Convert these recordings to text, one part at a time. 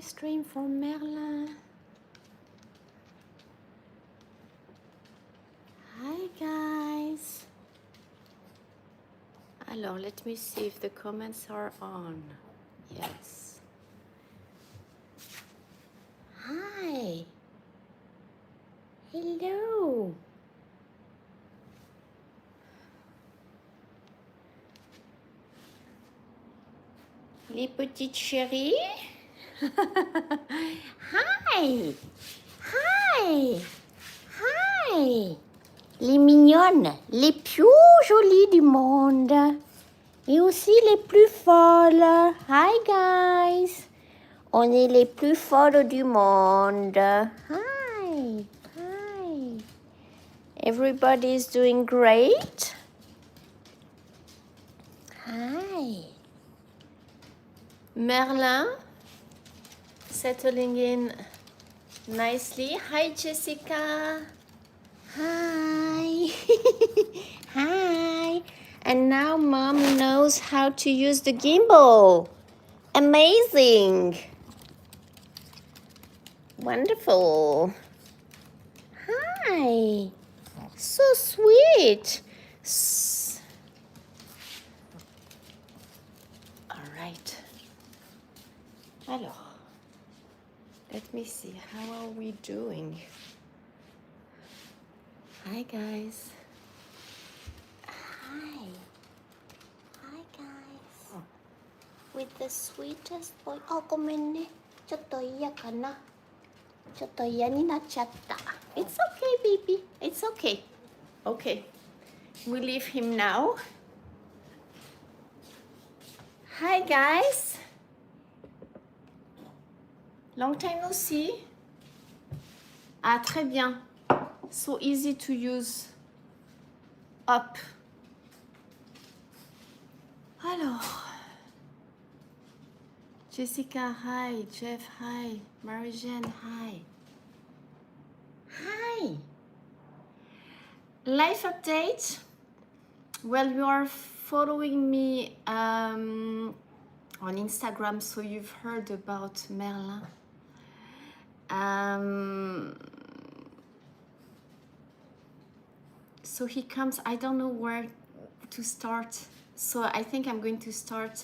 stream for Merlin. Hi guys. Alors, let me see if the comments are on. Yes. Hi. Hello. Les petites chéries. Hi. Hi. Hi. Les mignonnes, les plus jolies du monde. Et aussi les plus folles. Hi guys. On est les plus folles du monde. Hi. Hi. Everybody's doing great. Hi. Merlin settling in nicely. Hi Jessica. Hi. Hi. And now mom knows how to use the gimbal. Amazing. Wonderful. Hi. So sweet. All right. Alors, let me see. How are we doing? Hi guys. Hi. Hi guys. With the sweetest boy. Oh, ごめんね。ちょっと嫌かな。ちょっと嫌になっちゃった。It's okay, baby. It's okay. Okay. We leave him now. Hi guys. Long time no see. Ah, très bien. So easy to use. Up. Alors. Jessica, hi. Jeff, hi. Marie-Jeanne, hi. Hi. Life update. Well, you are following me on Instagram, so you've heard about Merlin. So he comes, I don't know where to start. So I think I'm going to start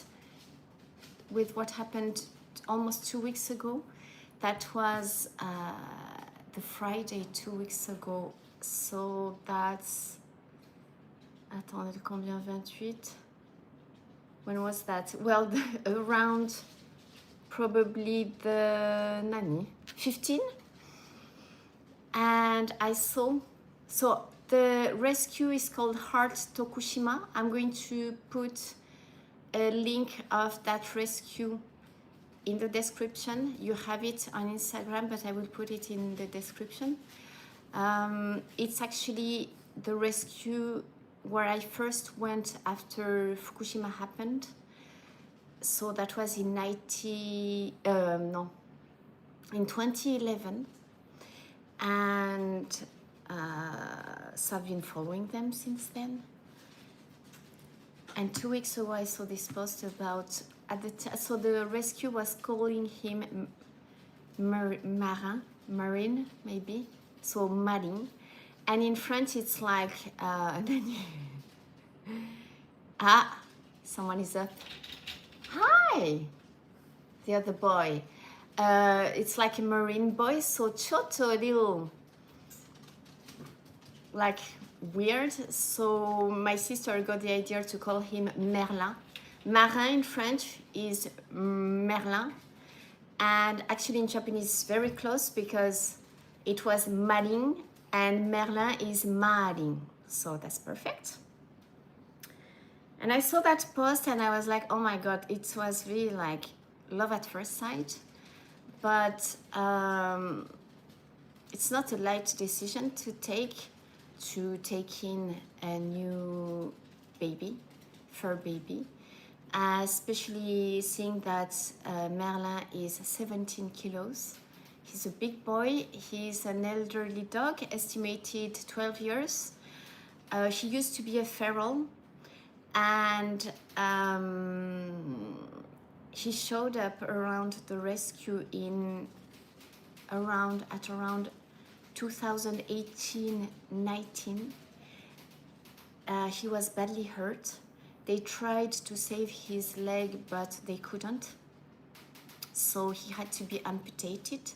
with what happened almost 2 weeks ago. That was the Friday 2 weeks ago. So that's, attendez, combien, 28? When was that? Well, around probably the 15. And I saw, so the rescue is called Heart Tokushima. I'm going to put a link of that rescue in the description. You have it on Instagram, but I will put it in the description. It's actually the rescue where I first went after Fukushima happened. So that was in 2011. And so I've been following them since then. And 2 weeks ago, I saw this post about, so the rescue was calling him Merlin, maybe, so Merlin. And in French, it's like, someone is up. Hi, the other boy. It's like a marine boy, so Choto, a little, like, weird. So my sister got the idea to call him Merlin. Marin in French is Merlin. And actually in Japanese it's very close because it was Malin and Merlin is Malin. So that's perfect. And I saw that post and I was like, oh my God, it was really like love at first sight. But it's not a light decision to take in a new baby, fur baby, especially seeing that Merlin is 17 kilos. He's a big boy. He's an elderly dog, estimated 12 years. He used to be a feral, and he showed up around the rescue in around 2018-19. He was badly hurt. They tried to save his leg, but they couldn't. So he had to be amputated.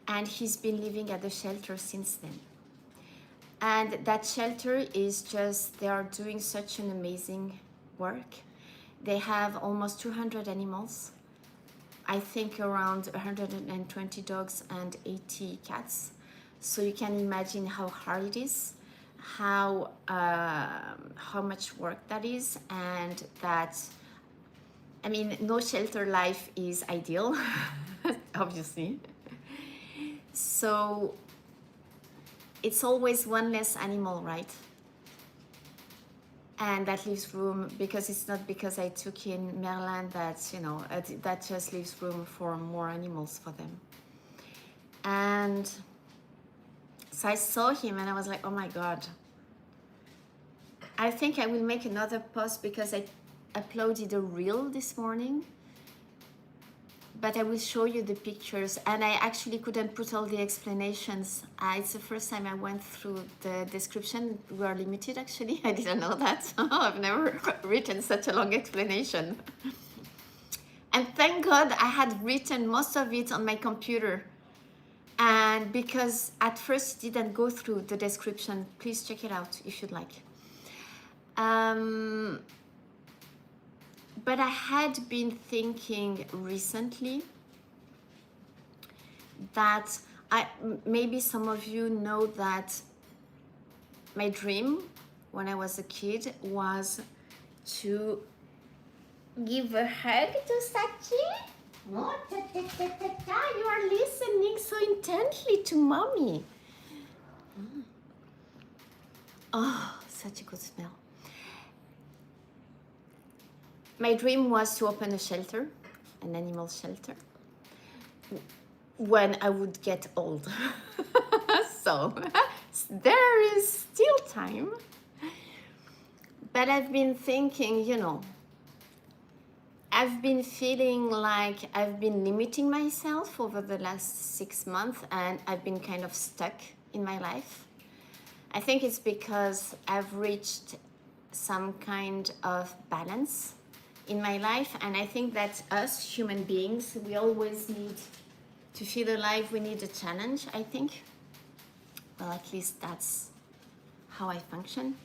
And he's been living at the shelter since then. And that shelter is just, they are doing such an amazing work. They have almost 200 animals. I think around 120 dogs and 80 cats. So you can imagine how hard it is, how much work that is, and that, I mean, no shelter life is ideal, obviously. So it's always one less animal, right? And that leaves room, because it's not because I took in Merlin that, you know, that just leaves room for more animals for them. And so I saw him and I was like, oh my God. I think I will make another post because I uploaded a reel this morning, but I will show you the pictures, and I actually couldn't put all the explanations. It's the first time I went through the description. We are limited, actually. I didn't know that. I've never written such a long explanation. And thank God I had written most of it on my computer. And because at first it didn't go through the description, please check it out if you'd like. But I had been thinking recently that maybe some of you know that my dream when I was a kid was to give a hug to Sachi. Oh, you are listening so intently to mommy. Oh, such a good smell. My dream was to open a shelter, an animal shelter, when I would get old. So there is still time. But I've been thinking, you know, I've been feeling like I've been limiting myself over the last 6 months, and I've been kind of stuck in my life. I think it's because I've reached some kind of balance in my life, and I think that us human beings, we always need to feel alive. We need a challenge, I think. Well, at least that's how I function.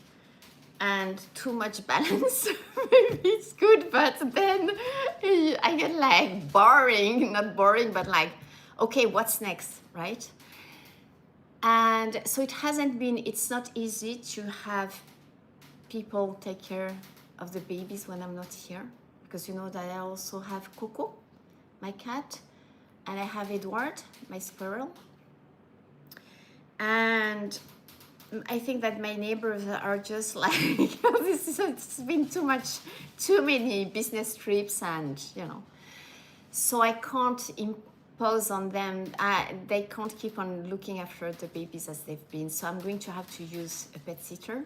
And too much balance, maybe it's good, but then I get like boring, not boring, but like, okay, what's next, right? And so it's not easy to have people take care of the babies when I'm not here, because you know that I also have Coco, my cat, and I have Edward, my squirrel. And I think that my neighbors are just like, it's been too many business trips, and you know, so I can't impose on them. They can't keep on looking after the babies as they've been. So I'm going to have to use a pet sitter.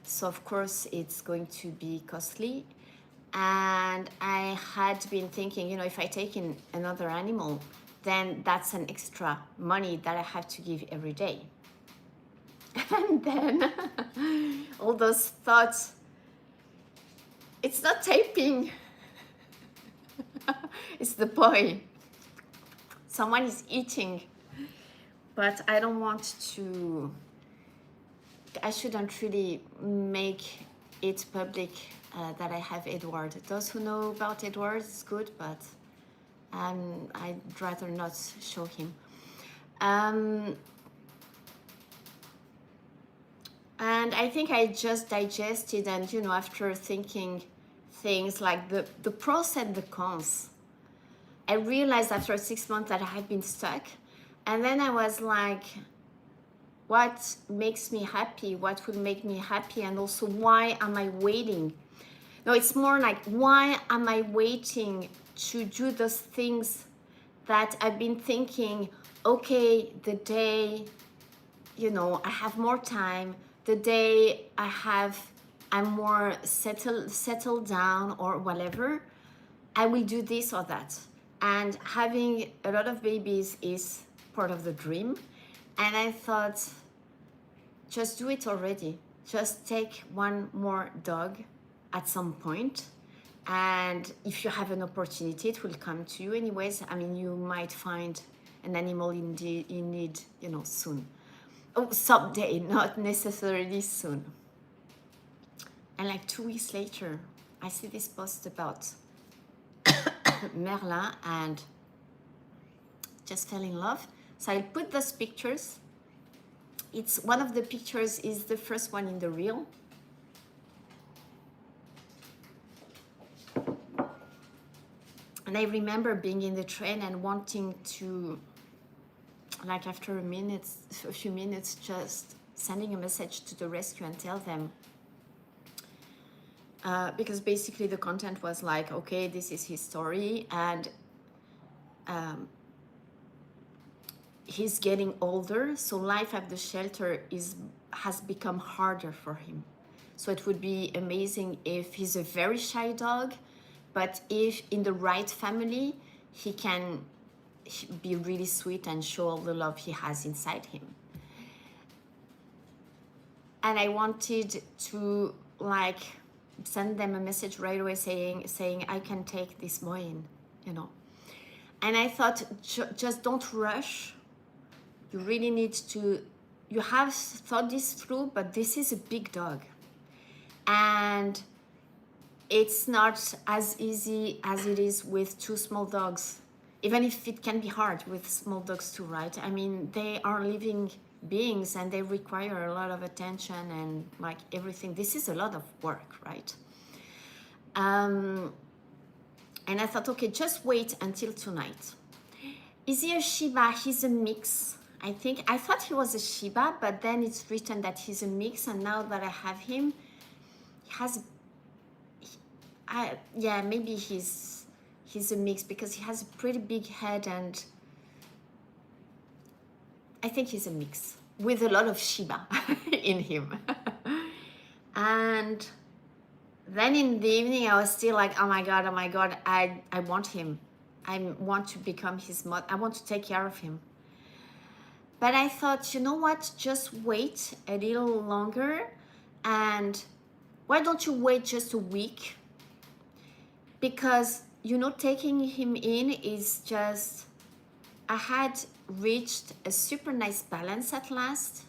So of course it's going to be costly. And I had been thinking, you know, if I take in another animal, then that's an extra money that I have to give every day. And then all those thoughts, it's not taping. It's the boy. Someone is eating. But I don't want to, I shouldn't really make it public that I have Edward. Those who know about Edward, it's good, but I'd rather not show him. And I think I just digested, and you know, after thinking things like the pros and the cons, I realized after 6 months that I had been stuck. And then I was like, what makes me happy? What will make me happy? And also, why am I waiting? No, it's more like, why am I waiting to do those things that I've been thinking, okay, the day, you know, I have more time, the day I'm more settled down or whatever, I will do this or that. And having a lot of babies is part of the dream. And I thought, just do it already. Just take one more dog at some point. And if you have an opportunity, it will come to you anyways. I mean, you might find an animal in need, you know, soon. Oh, someday, not necessarily soon. And like 2 weeks later, I see this post about Merlin and just fell in love. So I'll put those pictures. It's one of the pictures is the first one in the reel. And I remember being in the train and wanting to, like after a few minutes, just sending a message to the rescue and tell them, because basically the content was like, okay, this is his story, and he's getting older, so life at the shelter has become harder for him. So it would be amazing if he's a very shy dog, but if in the right family, he can be really sweet and show all the love he has inside him. And I wanted to like send them a message right away saying I can take this boy in, you know. And I thought, just don't rush. You really need to, you have thought this through, but this is a big dog. And it's not as easy as it is with two small dogs, even if it can be hard with small dogs too, right? I mean, they are living beings and they require a lot of attention and like everything. This is a lot of work, right? And I thought, okay, just wait until tonight. Is he a Shiba? He's a mix. I thought he was a Shiba, but then it's written that he's a mix, and now that I have him, he has, yeah, maybe he's a mix because he has a pretty big head, and I think he's a mix with a lot of Shiba in him. And then in the evening, I was still like, oh my God, I want him. I want to become his mother. I want to take care of him. But I thought, you know what? Just wait a little longer. And why don't you wait just a week? Because, you know, taking him in is just, I had reached a super nice balance at last.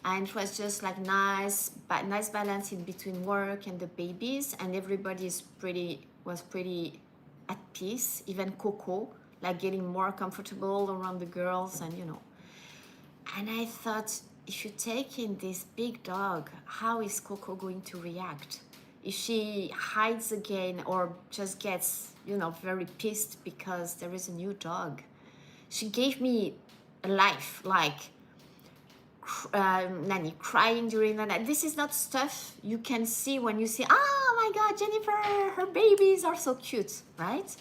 And it was just like nice balance in between work and the babies. And everybody was pretty at peace. Even Coco, like getting more comfortable around the girls and, you know. And I thought, if you take in this big dog, how is Coco going to react? If she hides again or just gets, you know, very pissed because there is a new dog. She gave me a life, like Nanny crying during the night. This is not stuff you can see when you see, oh my God, Jennifer, her babies are so cute, right?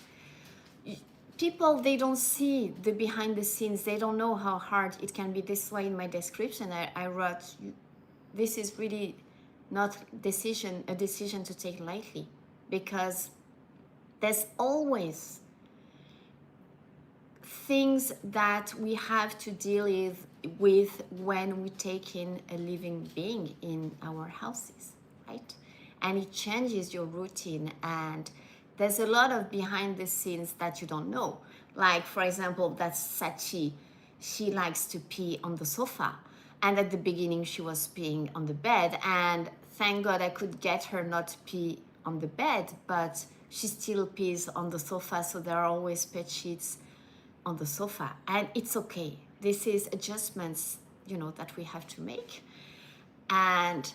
People, they don't see the behind the scenes. They don't know how hard it can be. This way in my description, I wrote, this is really not a decision to take lightly, because there's always things that we have to deal with when we take in a living being in our houses, right? And it changes your routine, and there's a lot of behind the scenes that you don't know. Like, for example, that Sachi, she likes to pee on the sofa. And at the beginning, she was peeing on the bed. And thank God I could get her not to pee on the bed, but she still pees on the sofa. So there are always pet sheets on the sofa. And it's okay. This is adjustments, you know, that we have to make. And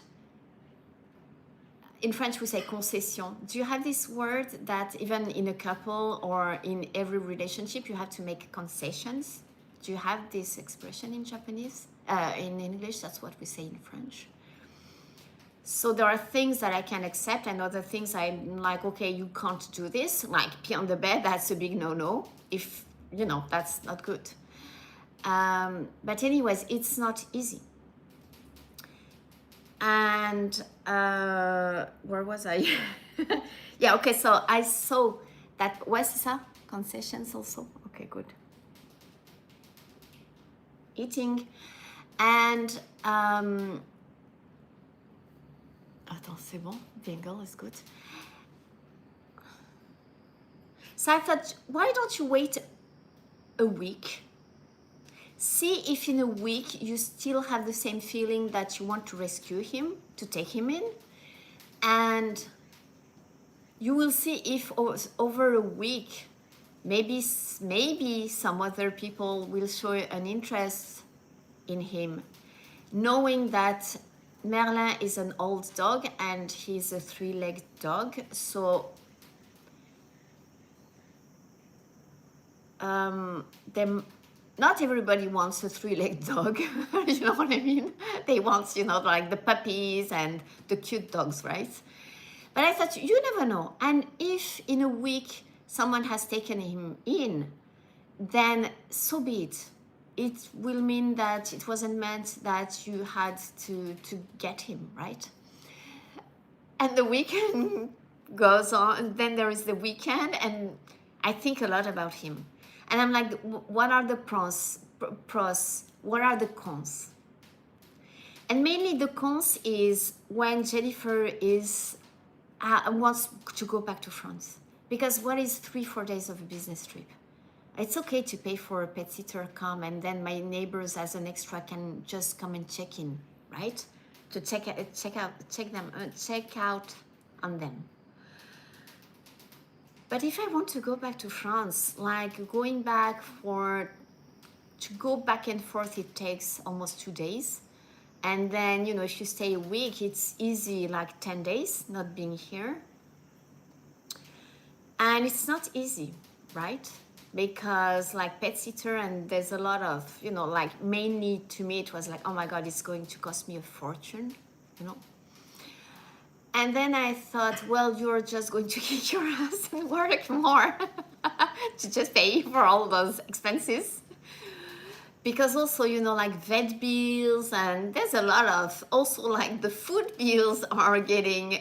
in French, we say concession. Do you have this word that even in a couple or in every relationship, you have to make concessions? Do you have this expression in Japanese? In English, that's what we say in French. So there are things that I can accept and other things I'm like, okay, you can't do this. Like pee on the bed, that's a big no-no. If, you know, that's not good. But anyways, it's not easy. And where was I? Yeah, okay, so I saw That, ouais, c'est ça? Concessions also? Okay, good. Eating. And, attends, c'est bon? Bingo is good. So I thought, why don't you wait a week? See if in a week you still have the same feeling that you want to rescue him, to take him in. And you will see if over a week, maybe some other people will show an interest in him, knowing that Merlin is an old dog and he's a 3-legged dog. So not everybody wants a 3-legged dog. You know what I mean? They want, you know, like the puppies and the cute dogs, right? But I thought, you never know. And if in a week someone has taken him in, then so be it. It will mean that it wasn't meant that you had to get him, right? And the weekend goes on, and then there is the weekend, and I think a lot about him. And I'm like, what are the pros? What are the cons? And mainly the cons is when Jennifer is wants to go back to France. Because what is 3-4 days of a business trip? It's okay to pay for a pet sitter come, and then my neighbors as an extra can just come and check in, right? To check out on them. But if I want to go back to France, like to go back and forth, it takes almost 2 days. And then, you know, if you stay a week, it's easy, like 10 days not being here. And it's not easy, right? Because like pet sitter, and there's a lot of, you know, like mainly to me, it was like, oh my God, it's going to cost me a fortune, you know? And then I thought, well, you're just going to kick your ass and work more to just pay for all those expenses. Because also, you know, like vet bills, and there's a lot of, also like the food bills are getting,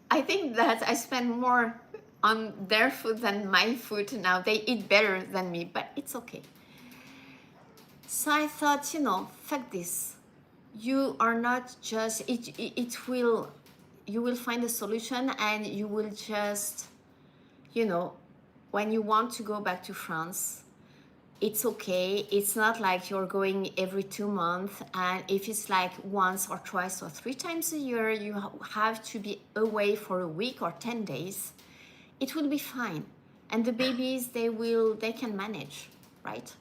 I think that I spend more on their food than my food now. They eat better than me, but it's okay. So I thought, you know, fuck this. You are not just, you will find a solution, and you will just, you know, when you want to go back to France, it's okay. It's not like you're going every 2 months, and if it's like once or twice or 3 times a year, you have to be away for a week or 10 days, it will be fine. And the babies, they can manage, right?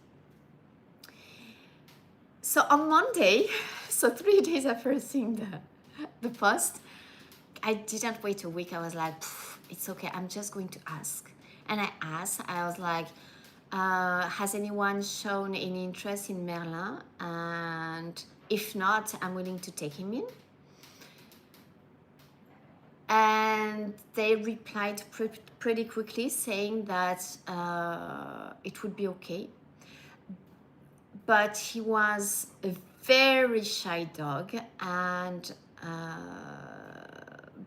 So on Monday, so 3 days after seeing the post, I didn't wait a week. I was like, it's okay, I'm just going to ask. And I asked, I was like, has anyone shown any interest in Merlin? And if not, I'm willing to take him in. And they replied pretty quickly saying that it would be okay. But he was a very shy dog, and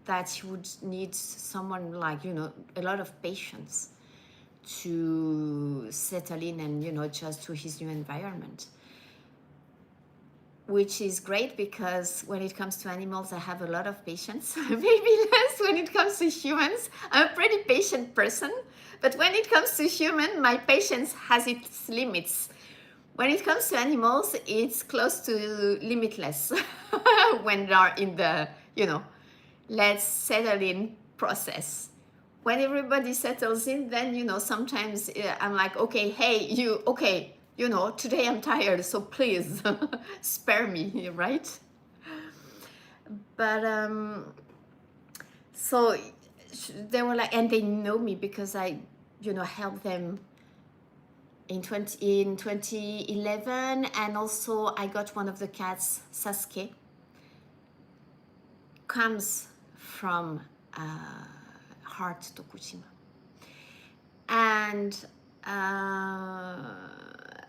that he would need someone like, you know, a lot of patience to settle in and, you know, adjust to his new environment. Which is great, because when it comes to animals, I have a lot of patience. Maybe less when it comes to humans. I'm a pretty patient person, but when it comes to human, my patience has its limits. When it comes to animals, it's close to limitless when they are in the, you know, let's settle in process. When everybody settles in, then, you know, sometimes I'm like, okay, hey, you know, today I'm tired, so please spare me, right? But so they were like, and they know me because I, you know, helped them in 2011, and also I got one of the cats, Sasuke, comes from Heart Tokushima. And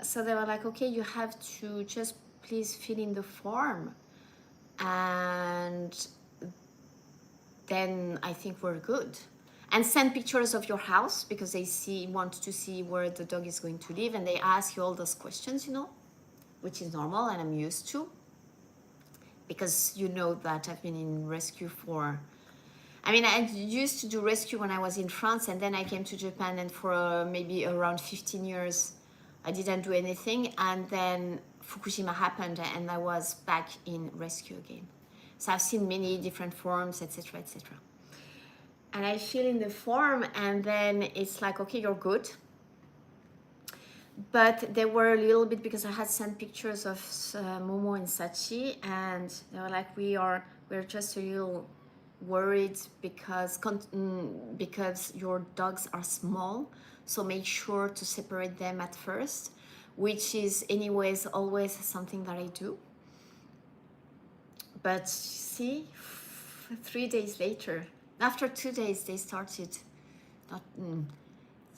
so they were like, okay, you have to just please fill in the form, and then I think we're good. and send pictures of your house because they want to see where the dog is going to live, and they ask you all those questions, you know, which is normal and I'm used to, because you know that I've been in rescue for, I mean, I used to do rescue when I was in France, and then I came to Japan, and for maybe around 15 years I didn't do anything, and then Fukushima happened and I was back in rescue again. So I've seen many different forms, etc., etc. And I fill in the form, and then it's like, okay, you're good. But they were a little bit, because I had sent pictures of Momo and Sachi, and they were like, we're just a little worried because your dogs are small, so make sure to separate them at first, which is anyways always something that I do. But see, 3 days later, after 2 days, they started not.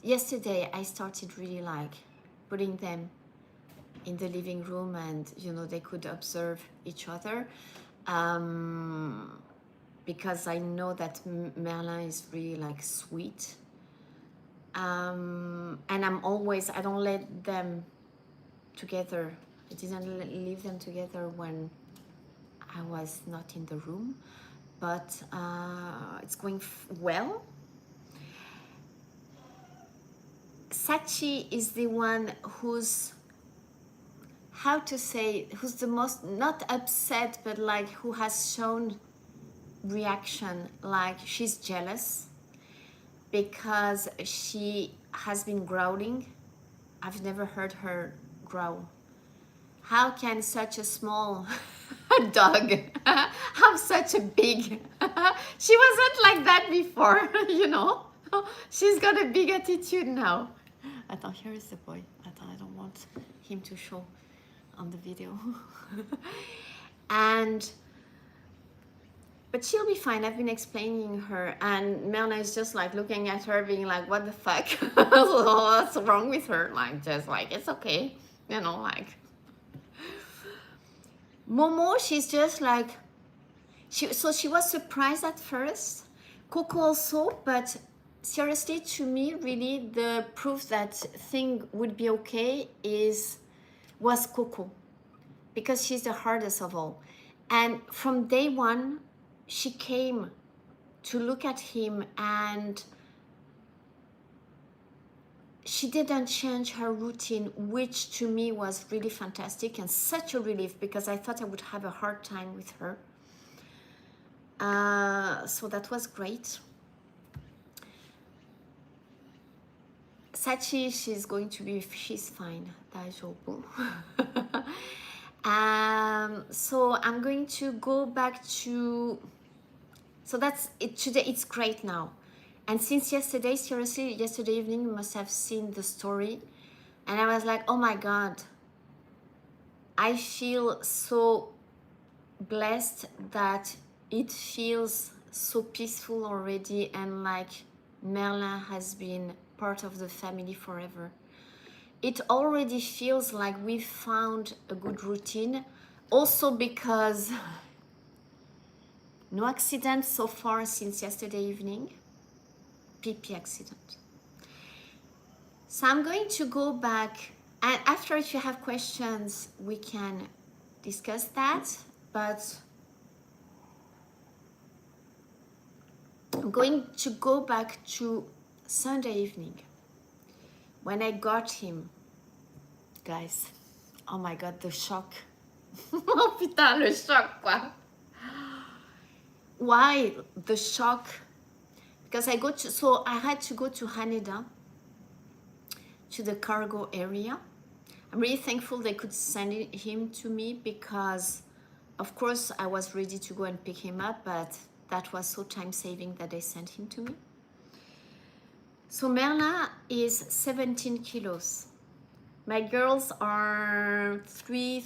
Yesterday, I started really like putting them in the living room, and you know, they could observe each other, because I know that Merlin is really like sweet, and I don't let them together. I didn't leave them together when I was not in the room, but it's going well. Sachi is the one who's, how to say, who's the most, not upset, but like who has shown reaction, like she's jealous because she has been growling. I've never heard her growl. How can such a small dog have such a big she wasn't like that before, you know. She's got a big attitude now. Attends, here is the boy. Attends, I don't want him to show on the video. But she'll be fine. I've been explaining her, and Merlin is just like looking at her being like, what the fuck? What's wrong with her? Like, just like, it's okay, you know, like. Momo, she's just like, she was surprised at first. Coco also, but seriously, to me, really, the proof that thing would be okay was Coco, because she's the hardest of all. And from day one, she came to look at him, and she didn't change her routine, which to me was really fantastic and such a relief, because I thought I would have a hard time with her. So that was great. Sachi, she's fine. 大丈夫. So I'm going to go back to, so that's it today. It's great now. And since yesterday, seriously, yesterday evening, you must have seen the story. And I was like, oh my God, I feel so blessed that it feels so peaceful already, and like Merlin has been part of the family forever. It already feels like we've found a good routine, also because no accidents so far since yesterday evening. PP accident. So I'm going to go back, and after, if you have questions, we can discuss that, but I'm going to go back to Sunday evening when I got him. Guys, oh my God, the shock. Oh putain, le choc, quoi. Why the shock? Because I had to go to Haneda, to the cargo area. I'm really thankful they could send him to me, because of course I was ready to go and pick him up, but that was so time saving that they sent him to me. So Merlin is 17 kilos. My girls are 3,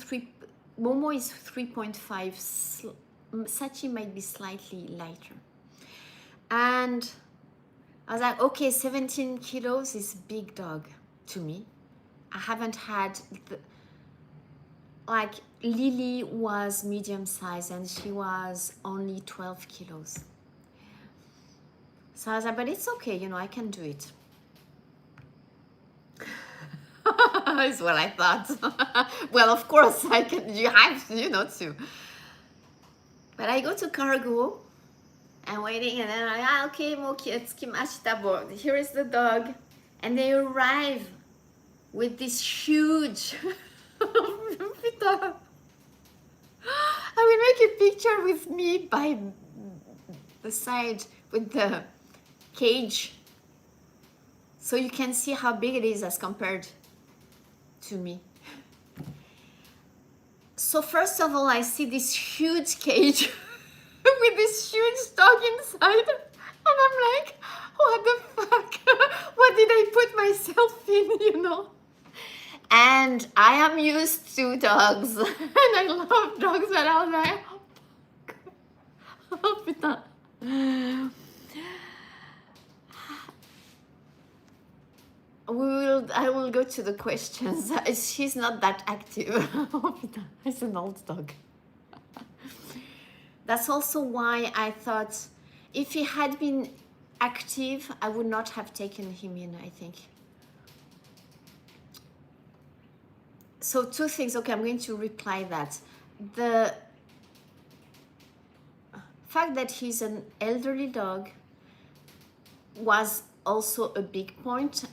Momo is 3.5. Sachi might be slightly lighter. And I was like, okay, 17 kilos is big dog to me. I haven't had, like Lily was medium size and she was only 12 kilos. So I was like, but it's okay, you know, I can do it. Is what I thought. Well, of course, I can, you have, you know, to. But I go to cargo, I'm waiting, and then I'm like, okay, here is the dog. And they arrive with this huge, I will make a picture with me by the side with the cage, so you can see how big it is as compared to me. So first of all, I see this huge cage with this huge dog inside, and I'm like, what the fuck? What did I put myself in, you know? And I am used to dogs, and I love dogs, but I was like, oh putain. I will go to the questions. She's not that active. Oh putain, it's an old dog. That's also why I thought if he had been active, I would not have taken him in, I think. So two things. Okay, I'm going to reply that. The fact that he's an elderly dog was also a big point.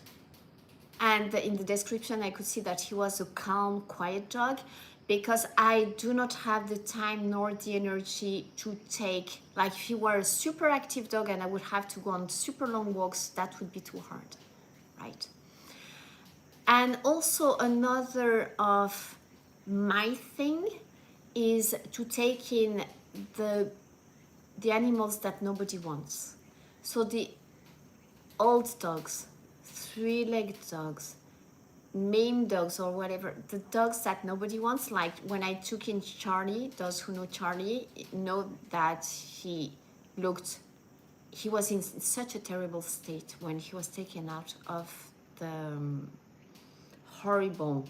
And in the description, I could see that he was a calm, quiet dog, because I do not have the time nor the energy to take, like if he were a super active dog and I would have to go on super long walks, that would be too hard, right? And also another of my thing is to take in the animals that nobody wants. So the old dogs, three-legged dogs, maimed dogs or whatever, the dogs that nobody wants, like when I took in Charlie, those who know Charlie know that he was in such a terrible state when he was taken out of the horrible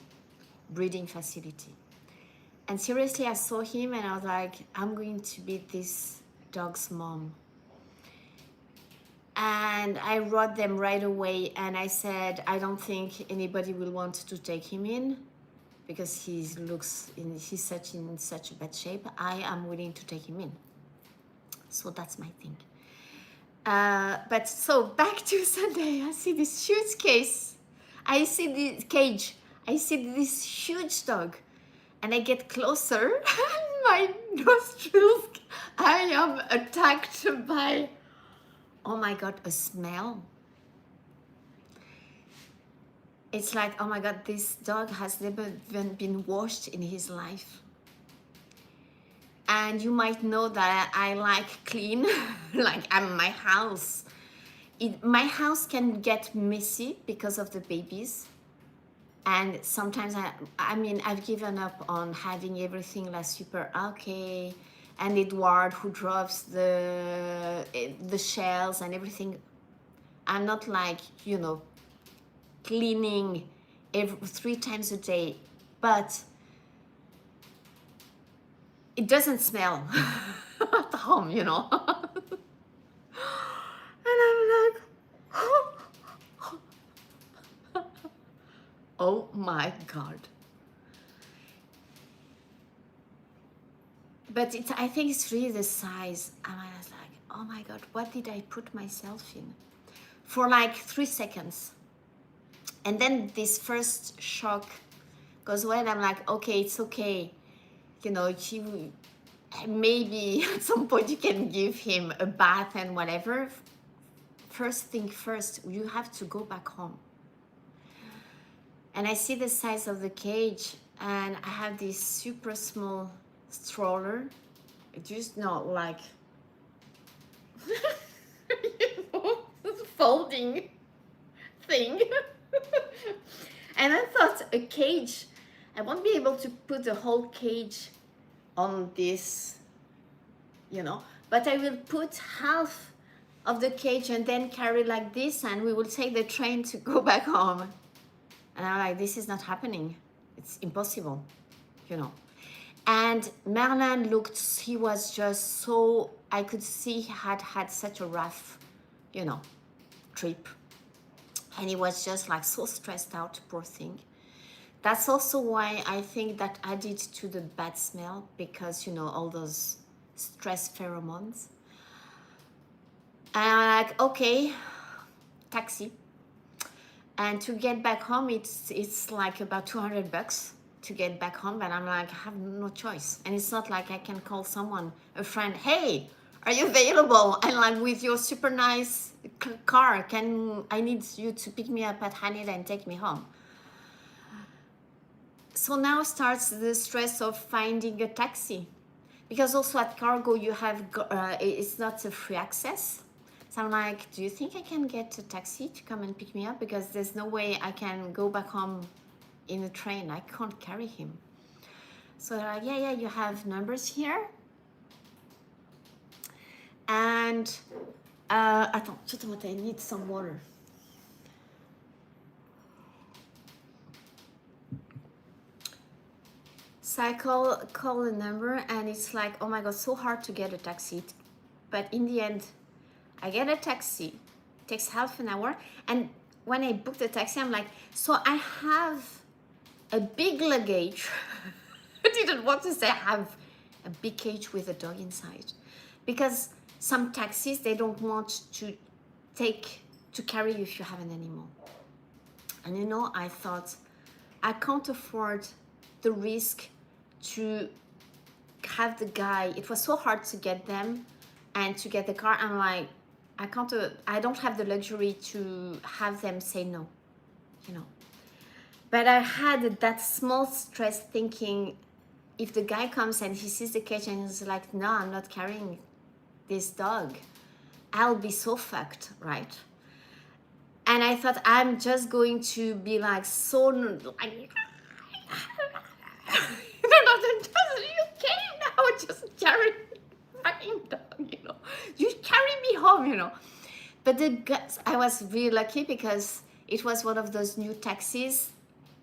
breeding facility. And seriously, I saw him and I was like, I'm going to be this dog's mom. And I wrote them right away and I said, I don't think anybody will want to take him in because he's in such a bad shape. I am willing to take him in. So that's my thing. But so back to Sunday, I see this huge case. I see the cage. I see this huge dog. And I get closer and my nostrils, I am attacked by, oh my God, a smell. It's like, oh my God, this dog has never even been washed in his life. And you might know that I like clean, like my house. My house can get messy because of the babies. And sometimes, I've given up on having everything like super okay. And Edward, who drops the shells and everything, I'm not like, you know, cleaning 3 times a day, but it doesn't smell at home, you know. And I'm like, oh my God. But I think it's really the size. And I was like, oh my God, what did I put myself in? For like 3 seconds. And then this first shock goes away and I'm like, okay, it's okay. You know, maybe at some point you can give him a bath and whatever. First thing first, you have to go back home. And I see the size of the cage and I have this super small stroller. Just not like folding thing. And I thought a cage, I won't be able to put the whole cage on this, you know, but I will put half of the cage and then carry like this and we will take the train to go back home. And I'm like, this is not happening. It's impossible, you know. And Merlin he was just so, I could see he had such a rough you know, trip. And he was just like so stressed out, poor thing. That's also why I think that added to the bad smell, because, you know, all those stress pheromones. And I'm like, okay, taxi. And to get back home, it's like about $200 to get back home. And I'm like, I have no choice. And it's not like I can call someone, a friend, hey, are you available? And like, with your super nice car, I need you to pick me up at Haneda and take me home. So now starts the stress of finding a taxi, because also at cargo you have it's not a free access. So I'm like, do you think I can get a taxi to come and pick me up? Because there's no way I can go back home in a train. I can't carry him. So they're like, yeah, you have numbers here. And attends, I need some water. So I call the number, and it's like, oh my God, so hard to get a taxi. But in the end, I get a taxi. It takes half an hour. And when I book the taxi, I'm like, so I have a big luggage. I didn't want to say I have a big cage with a dog inside. Because some taxis, they don't want to carry you if you have an animal. And you know, I thought, I can't afford the risk to have the guy. It was so hard to get them and to get the car. I'm like, I don't have the luxury to have them say no, you know. But I had that small stress thinking, if the guy comes and he sees the cage and he's like, no, I'm not carrying this dog, I'll be so fucked, right? And I thought, I'm just going to be like, so like, you came now, just carry me fucking dog, you know. You carry me home, you know. But I was really lucky, because it was one of those new taxis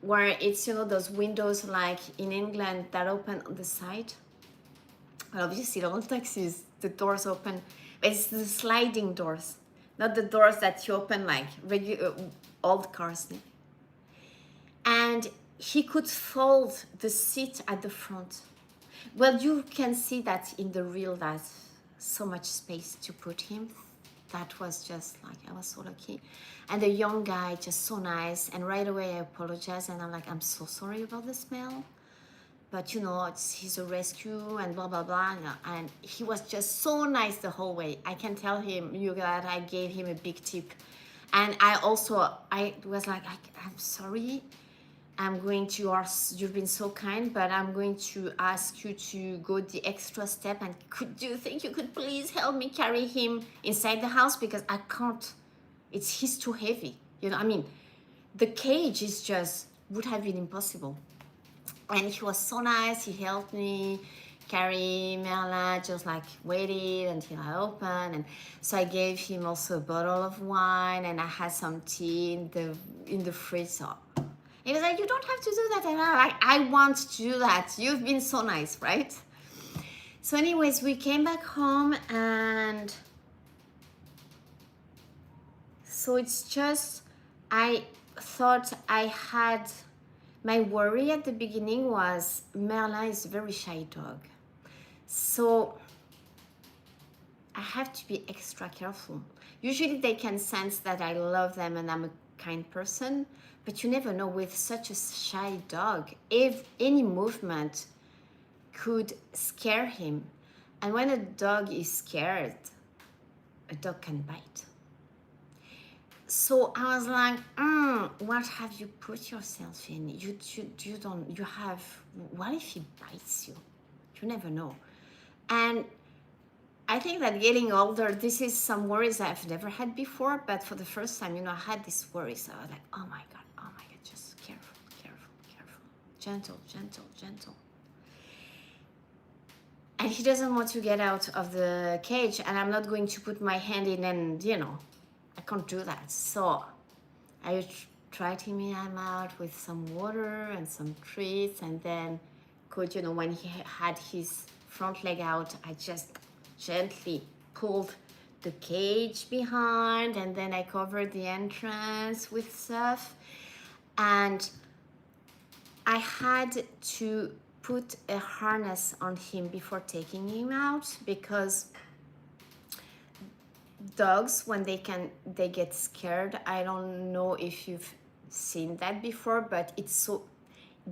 where it's, you know, those windows like in England that open on the side. Well, obviously all taxis, the doors open. It's the sliding doors, not the doors that you open like regular old cars. And he could fold the seat at the front. Well, you can see that in the reel, that's so much space to put him. That was just like, I was so lucky. And the young guy, just so nice. And right away I apologized, and I'm like, I'm so sorry about the smell, but you know, he's a rescue and blah, blah, blah. And he was just so nice the whole way. I can tell him, that I gave him a big tip. And I was like, I'm sorry. I'm going to ask, you've been so kind, but I'm going to ask you to go the extra step. And do you think you could please help me carry him inside the house? Because I can't, he's too heavy. You know, I mean, the cage would have been impossible. And he was so nice. He helped me carry Merlin, just like waited until I opened. And so I gave him also a bottle of wine, and I had some tea in the fridge. So he was like, you don't have to do that. And I'm like, I want to do that. You've been so nice, right? So anyways, we came back home, and so it's just, I thought I had, my worry at the beginning was Merlin is a very shy dog. So I have to be extra careful. Usually they can sense that I love them and I'm a kind person, but you never know with such a shy dog, if any movement could scare him. And when a dog is scared, a dog can bite. So I was like, what have you put yourself in? What if he bites you? You never know. And I think that getting older, this is some worries I've never had before, but for the first time, I had this worry. So I was like, oh my God, just careful, gentle. And he doesn't want to get out of the cage, and I'm not going to put my hand in and, I can't do that. So I tried him out with some water and some treats, and then when he had his front leg out, I just gently pulled the cage behind, and then I covered the entrance with stuff. And I had to put a harness on him before taking him out, because dogs, when they get scared, I don't know if you've seen that before, but it's so,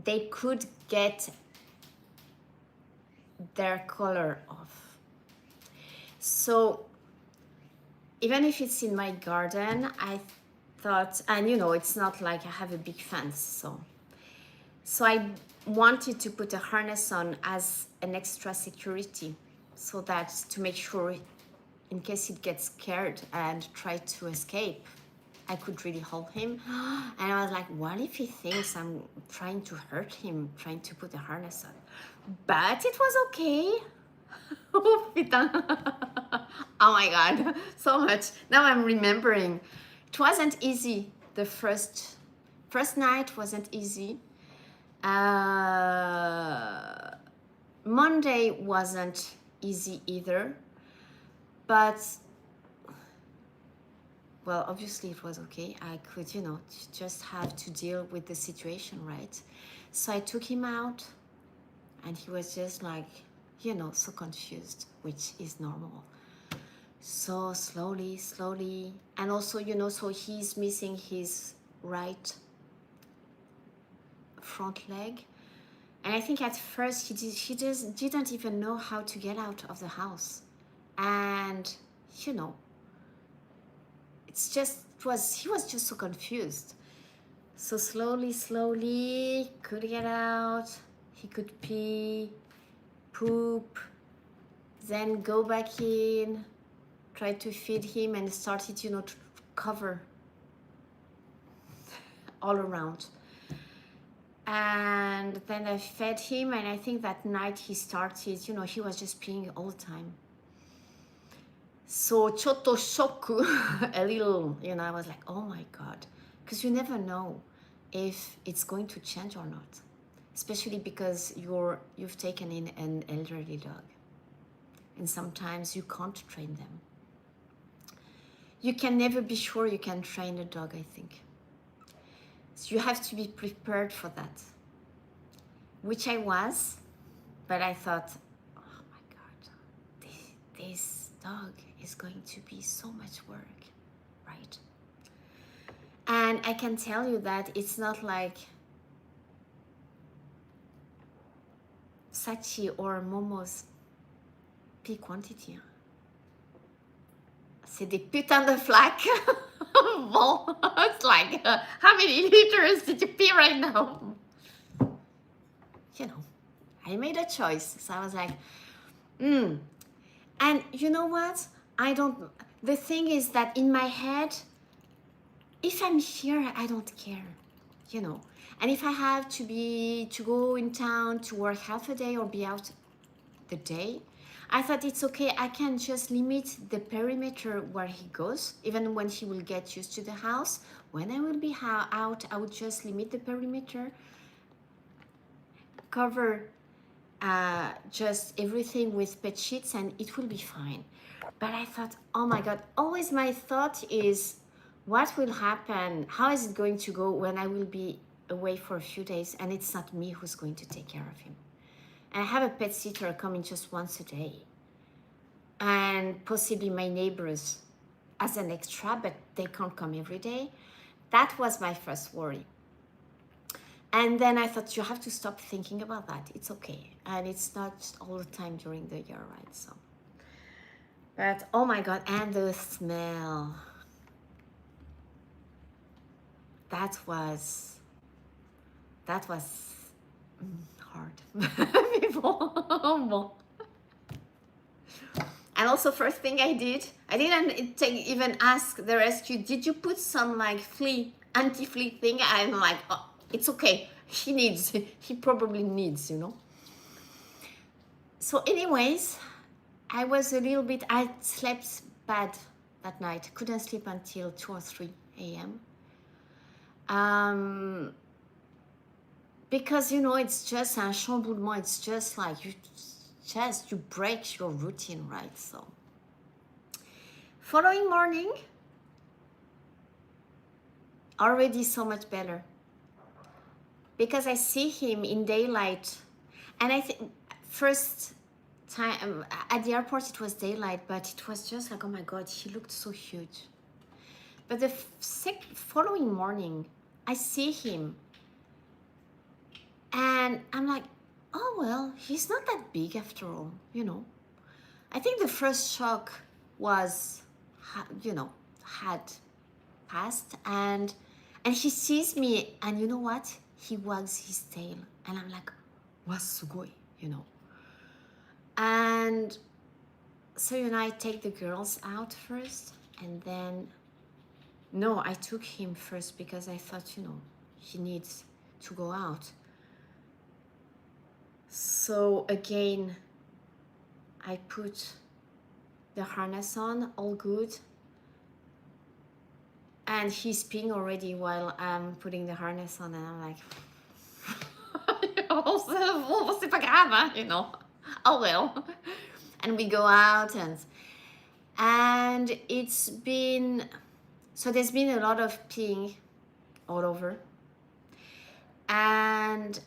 they could get their color off. So even if it's in my garden, I thought, and you know, it's not like I have a big fence, so I wanted to put a harness on as an extra security, so that to make sure in case it gets scared and try to escape, I could really hold him. And I was like, what if he thinks I'm trying to hurt him, trying to put a harness on? But it was okay. Oh, putain. Oh my God, so much. Now I'm remembering. It wasn't easy. The first night wasn't easy. Monday wasn't easy either. But, well, obviously it was okay. I could, you know, just have to deal with the situation, right? So I took him out, and he was just like, you know, so confused, which is normal. So slowly, and also, you know, so he's missing his right front leg. And I think at first he just didn't even know how to get out of the house. And, you know, he was just so confused. So slowly could get out. He could pee, poop, then go back in, try to feed him, and started, you know, to cover all around. And then I fed him, and I think that night he started, you know, he was just peeing all the time. So chotto shoku, a little, you know, I was like, oh my God, because you never know if it's going to change or not, especially because you've taken in an elderly dog, and sometimes you can't train them. You can never be sure you can train a dog, I think. So you have to be prepared for that, which I was, but I thought, oh my God, this dog is going to be so much work, right? And I can tell you that it's not like Sachi or Momo's pee quantity. C'est des putains de flaques. Bon, it's like, how many liters did you pee right now? You know, I made a choice. So I was like, And you know what? The thing is that in my head, if I'm here, I don't care, you know. And if I have to go in town to work half a day or be out the day, I thought it's okay. I can just limit the perimeter where he goes, even when he will get used to the house. When I will be out, I would just limit the perimeter, cover just everything with bed sheets, and it will be fine. But I thought, oh my God, always my thought is, what will happen? How is it going to go when I will be away for a few days and it's not me who's going to take care of him? And I have a pet sitter coming just once a day, and possibly my neighbors as an extra, but they can't come every day. That was my first worry. And then I thought, you have to stop thinking about that. It's okay. And it's not all the time during the year, right? So, but oh my God, and the smell. That was hard. And also, first thing I didn't even ask the rescue, did you put some like anti-flea thing? I'm like, oh, it's okay. He probably needs, you know. So anyways, I slept bad that night. Couldn't sleep until 2 or 3 a.m. Because, you know, it's just un chamboulement. It's just like you break your routine, right? So Following morning, already so much better. Because I see him in daylight. And I think first time at the airport it was daylight, but it was just like, oh my God, he looked so huge. But the following morning, I see him and I'm like, oh, well, he's not that big after all, you know. I think the first shock was, you know, had passed, and he sees me, and you know what? He wags his tail, and I'm like, wasugoi, you know. And so, you know, I take the girls out first, and then, no, I took him first because I thought, you know, he needs to go out. So again, I put the harness on, all good. And he's peeing already while I'm putting the harness on, and I'm like, c'est pas grave, hein? You know, oh well. And we go out, and it's been, so there's been a lot of peeing all over. And,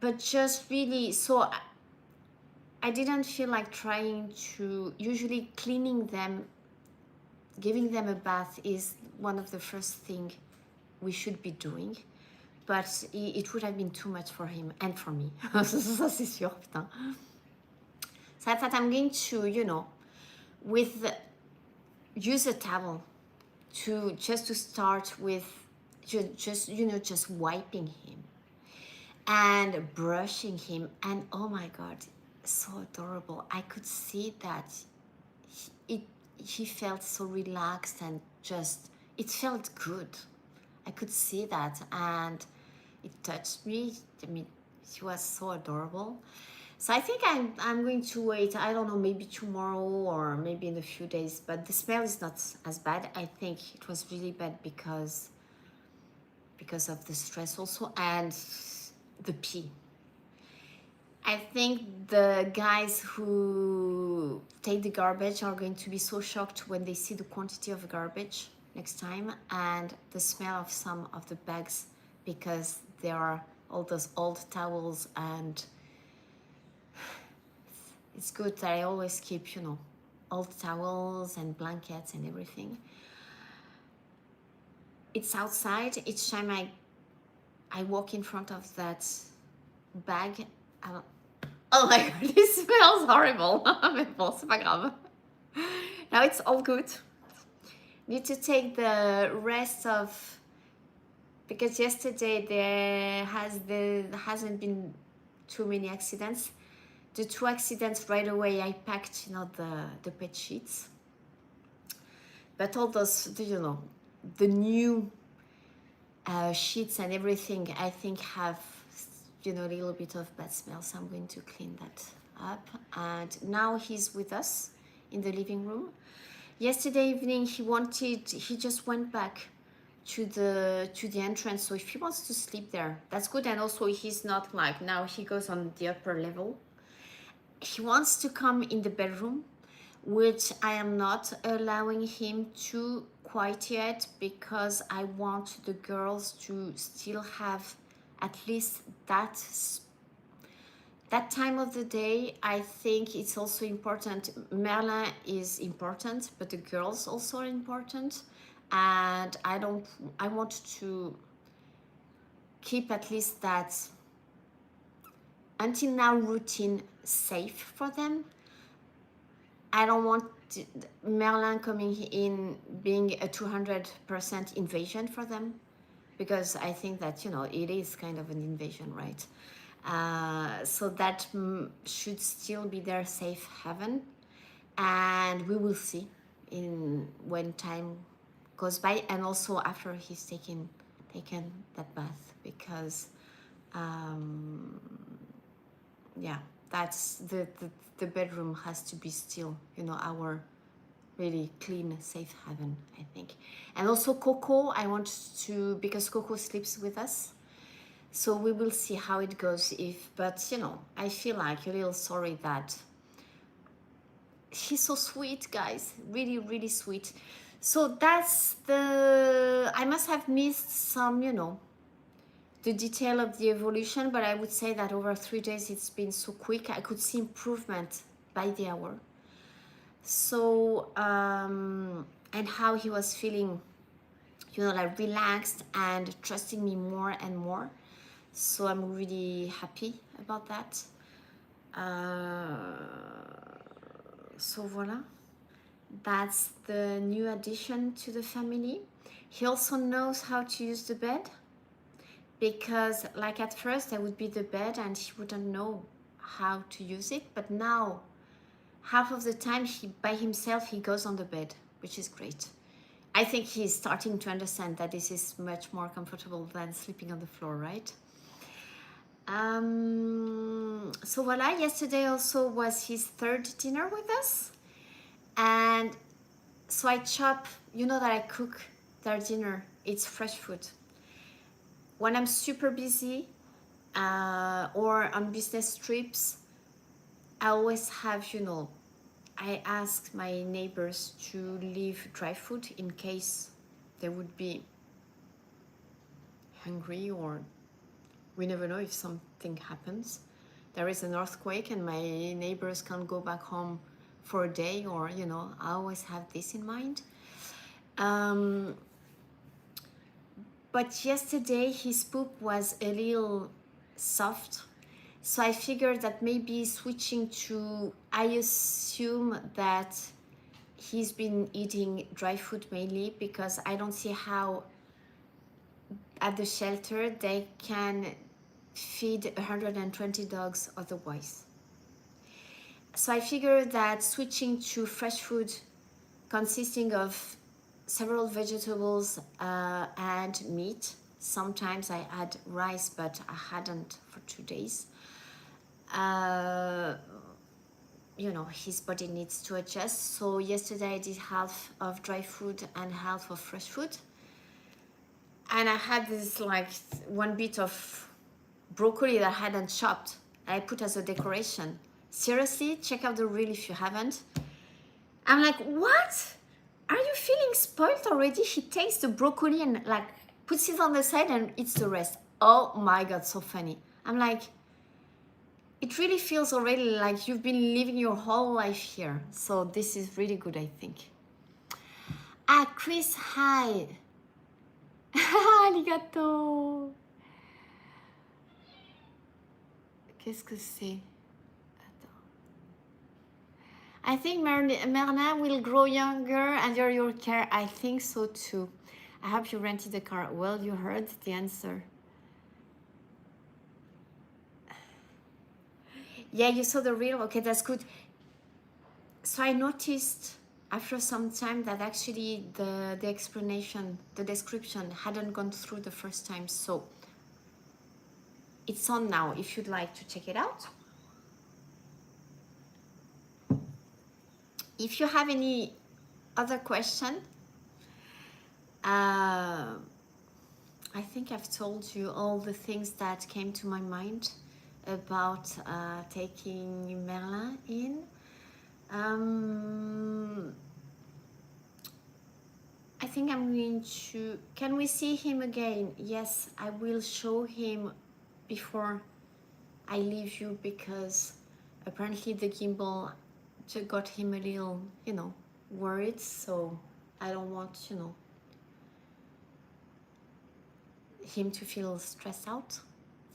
but just really, so I didn't feel like trying to, usually cleaning them, giving them a bath is one of the first things we should be doing. But it would have been too much for him and for me. Ça, c'est sûr, putain. So I thought I'm going to, you know, use a towel to start with, just, you know, just wiping him and brushing him. And oh my God, so adorable. I could see that he felt so relaxed and just, it felt good. I could see that, and it touched me. I mean, he was so adorable. So I think I'm going to wait, I don't know, maybe tomorrow or maybe in a few days, but the smell is not as bad. I think it was really bad because of the stress also, and the pee. I think the guys who take the garbage are going to be so shocked when they see the quantity of garbage next time, and the smell of some of the bags, because there are all those old towels, and it's good that I always keep, you know, old towels and blankets and everything. It's outside. Each time I walk in front of that bag, oh my God, this smells horrible. Mais bon, c'est pas grave. Now it's all good. Need to take the rest of, because yesterday there hasn't been too many accidents. The 2 accidents right away, I packed, you know, the pet sheets. But all those, you know, the new sheets and everything, I think have, you know, a little bit of bad smell. So I'm going to clean that up. And now he's with us in the living room. Yesterday evening, he just went back to the entrance. So if he wants to sleep there, that's good. And also he's not like, now he goes on the upper level. He wants to come in the bedroom, which I am not allowing him to quite yet, because I want the girls to still have at least that time of the day. I think it's also important. Merlin is important, but the girls also are important. And I want to keep at least that until now routine safe for them. I don't want Merlin coming in being a 200% invasion for them, because I think that, you know, it is kind of an invasion, right? So that should still be their safe haven, and we will see when time goes by, and also after he's taken that bath, because yeah, that's the bedroom has to be still, you know, our really clean, safe haven, I think. And also Coco, I want to, because Coco sleeps with us, so we will see how it goes. But you know, I feel like a little sorry that he's so sweet, guys, really, really sweet. So that's the, I must have missed some, you know, the detail of the evolution, but I would say that over 3 days it's been so quick. I could see improvement by the hour. So and how he was feeling, you know, like relaxed and trusting me more and more. So I'm really happy about that. So voila, that's the new addition to the family. He also knows how to use the bed, because like at first there would be the bed and he wouldn't know how to use it, but now half of the time he by himself he goes on the bed, which is great. I think he's starting to understand that this is much more comfortable than sleeping on the floor, right? So voila, yesterday also was his third dinner with us. And so I chop, you know that I cook their dinner. It's fresh food. When I'm super busy or on business trips, I always have, you know, I ask my neighbors to leave dry food in case they would be hungry, or we never know if something happens. There is an earthquake and my neighbors can't go back home for a day, or, you know, I always have this in mind. But yesterday his poop was a little soft. So I figured that maybe switching to, I assume that he's been eating dry food mainly, because I don't see how at the shelter they can feed 120 dogs otherwise. So I figured that switching to fresh food consisting of several vegetables and meat. Sometimes I add rice, but I hadn't for 2 days. You know, his body needs to adjust. So yesterday I did half of dry food and half of fresh food. And I had this like one bit of broccoli that I hadn't chopped. I put as a decoration. Seriously, check out the reel if you haven't. I'm like, what? Are you feeling spoiled already? He takes the broccoli and like puts it on the side and eats the rest. Oh my God, so funny. I'm like, it really feels already like you've been living your whole life here. So this is really good, I think. Ah, Chris, hi. Arigato. Qu'est-ce que c'est? I think Merlin will grow younger under your care. I think so too. I hope you rented the car. Well, you heard the answer. Yeah, you saw the reel? Okay, that's good. So I noticed after some time that actually the explanation, the description hadn't gone through the first time. So it's on now if you'd like to check it out. If you have any other question, I think I've told you all the things that came to my mind about taking Merlin in. I think I'm going to, can we see him again? Yes, I will show him before I leave you, because apparently the gimbal just got him a little, you know, worried. So I don't want, you know, him to feel stressed out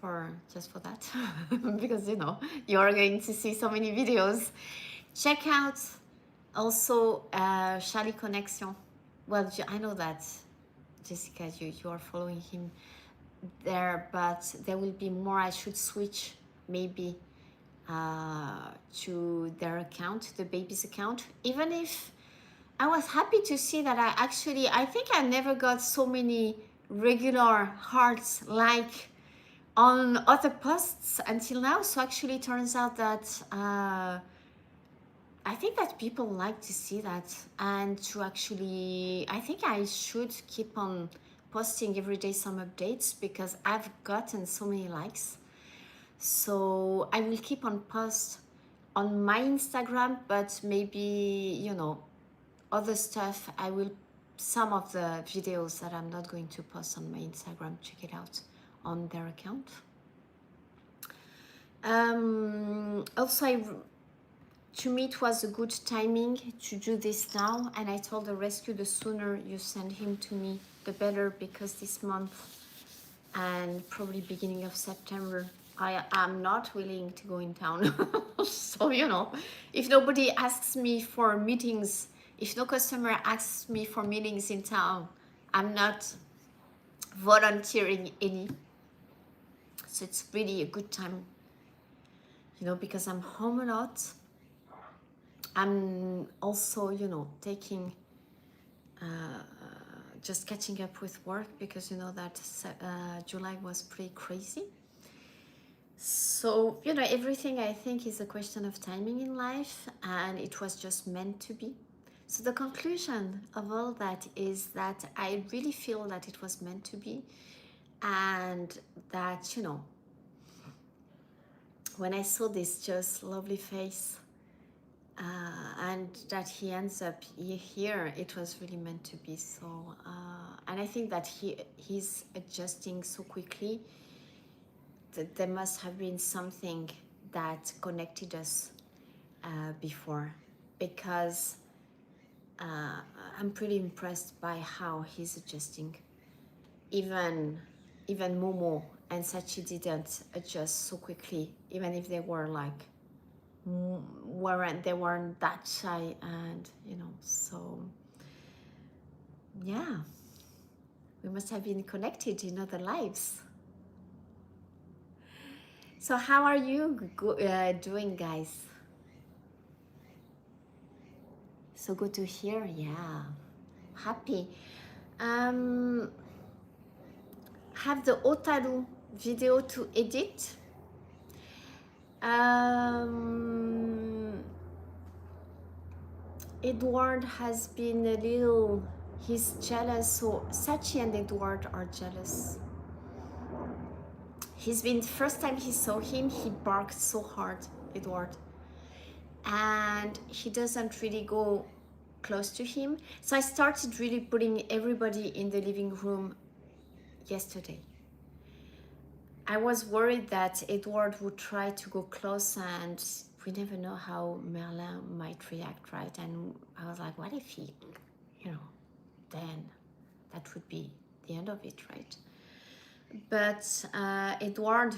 for just for that. Because, you know, you are going to see so many videos. Check out also Charlie Connexion. Well, I know that Jessica, you are following him there, but there will be more. I should switch maybe to their account, the baby's account, even if I was happy to see that I think I never got so many regular hearts like on other posts until now. So actually it turns out that I think that people like to see that, and to actually, I think I should keep on posting every day some updates, because I've gotten so many likes. So I will keep on post on my Instagram, but maybe, you know, other stuff I will, some of the videos that I'm not going to post on my Instagram, check it out on their account. Also, to me it was a good timing to do this now, and I told the rescue, the sooner you send him to me the better, because this month and probably beginning of September I am not willing to go in town. So, you know, if nobody asks me for meetings, if no customer asks me for meetings in town, I'm not volunteering any. So it's really a good time, you know, because I'm home a lot. I'm also, you know, taking just catching up with work, because you know that July was pretty crazy. So, you know, everything I think is a question of timing in life, and it was just meant to be. So the conclusion of all that is that I really feel that it was meant to be, and that, you know, when I saw this just lovely face and that he ends up here, it was really meant to be. So and I think that he's adjusting so quickly that there must have been something that connected us before, because I'm pretty impressed by how he's adjusting. Even Momo and Sachi didn't adjust so quickly, even if they were like they weren't that shy, and you know, so yeah, we must have been connected in other lives. So how are you doing, guys? So good to hear. Yeah, happy. Have the Otaru video to edit. Edward has been a little, he's jealous. So Sachi and Edward are jealous. He's been, first time he saw him, he barked so hard, Edward. And he doesn't really go close to him. So I started really putting everybody in the living room yesterday. I was worried that Edward would try to go close, and we never know how Merlin might react, right? And I was like, what if he, you know, then that would be the end of it, right? But Edward,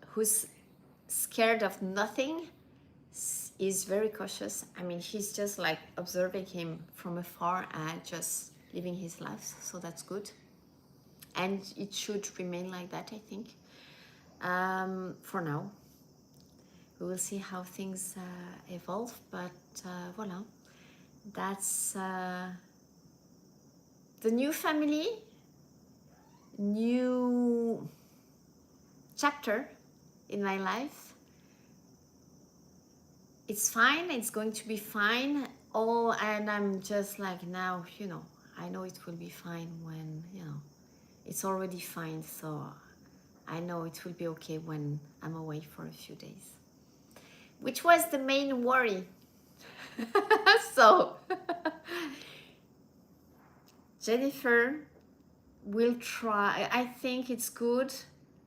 who's scared of nothing, is very cautious. I mean, he's just like observing him from afar and just living his life, so that's good. And it should remain like that, I think. For now, we will see how things evolve, but voila, that's the new family, new chapter in my life. It's fine, it's going to be fine. Oh, and I'm just like, now, you know, I know it will be fine when, you know, it's already fine, so I know it will be okay when I'm away for a few days, which was the main worry. So Jennifer will try. I think it's good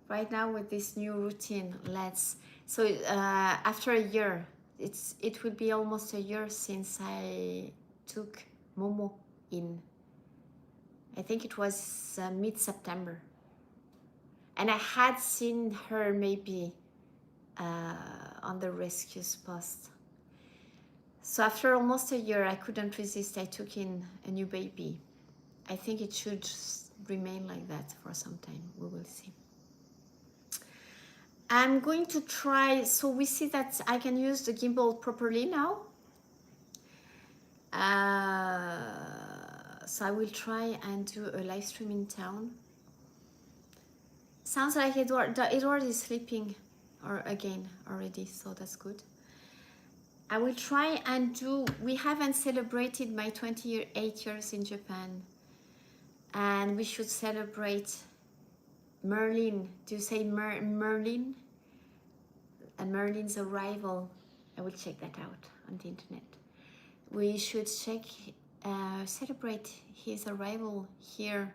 right now with this new routine. So after a year, it will be almost a year since I took Momo in. I think it was mid-September, and I had seen her maybe on the rescues post. So after almost a year, I couldn't resist. I took in a new baby. I think it should remain like that for some time. We will see. I'm going to try, so we see that I can use the gimbal properly now. So I will try and do a live stream in town. Sounds like Edward is sleeping again already, so that's good. I will try and do, we haven't celebrated my 28 years in Japan, and we should celebrate Merlin. Do you say Merlin? Merlin's arrival. I will check that out on the internet. We should celebrate his arrival here.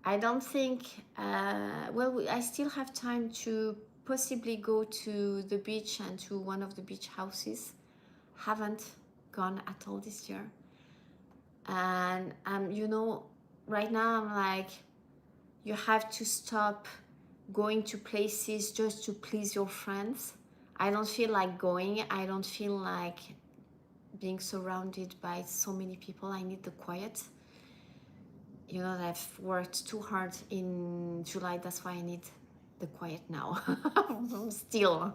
I don't think, well, I still have time to possibly go to the beach and to one of the beach houses. Haven't gone at all this year. And, you know, right now I'm like, you have to stop going to places just to please your friends. I don't feel like going. I don't feel like being surrounded by so many people. I need the quiet. You know, I've worked too hard in July. That's why I need the quiet now. Still.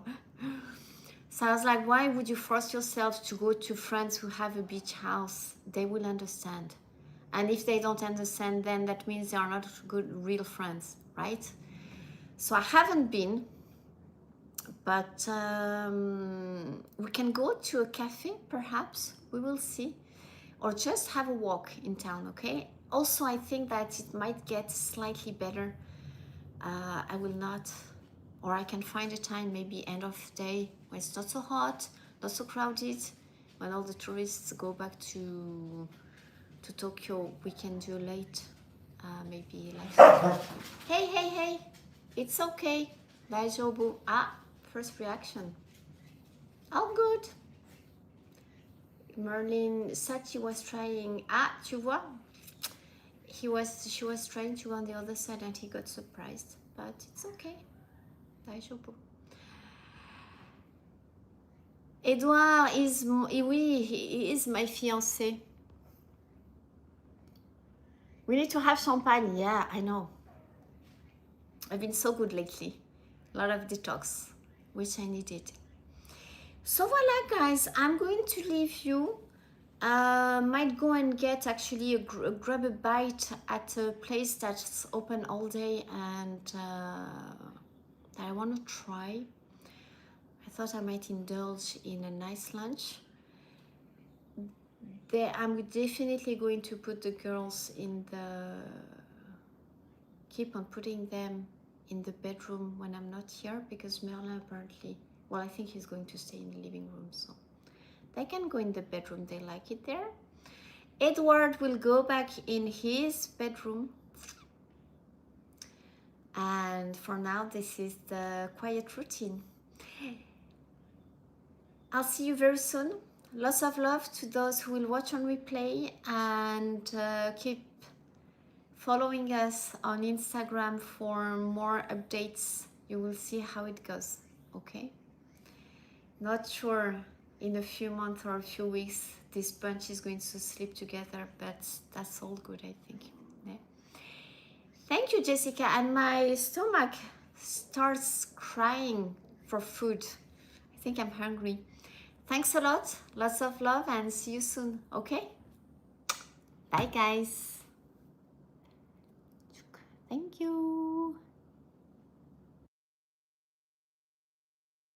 So I was like, why would you force yourself to go to friends who have a beach house? They will understand. And if they don't understand, then that means they are not good, real friends, right? So I haven't been, but we can go to a cafe, perhaps. We will see. Or just have a walk in town, okay? Also, I think that it might get slightly better. I will not, or I can find a time, maybe end of day, when it's not so hot, not so crowded, when all the tourists go back to Tokyo. We can do late, maybe like, hey, it's okay, daijoubu. Ah, first reaction. Oh, good. Merlin Sachi was trying. Ah, tu vois? She was trying to go on the other side and he got surprised. But it's okay. Daijoubu. Edouard is, oui, he is my fiancé. We need to have champagne. Yeah, I know. I've been so good lately. A lot of detox, which I needed. So voila, guys, I'm going to leave you. Might go and get actually grab a bite at a place that's open all day and that I want to try. I thought I might indulge in a nice lunch. I'm definitely going to put the girls in keep on putting them in the bedroom when I'm not here, because Merlin apparently, well, I think he's going to stay in the living room, so they can go in the bedroom. They like it there. Edward will go back in his bedroom. And for now, this is the quiet routine. I'll see you very soon. Lots of love to those who will watch on replay, and keep following us on Instagram for more updates. You will see how it goes, okay? Not sure in a few months or a few weeks this bunch is going to sleep together, but that's all good, I think. Yeah. Thank you, Jessica. And my stomach starts crying for food. I think I'm hungry. Thanks a lot. Lots of love and see you soon, okay? Bye, guys. Thank you.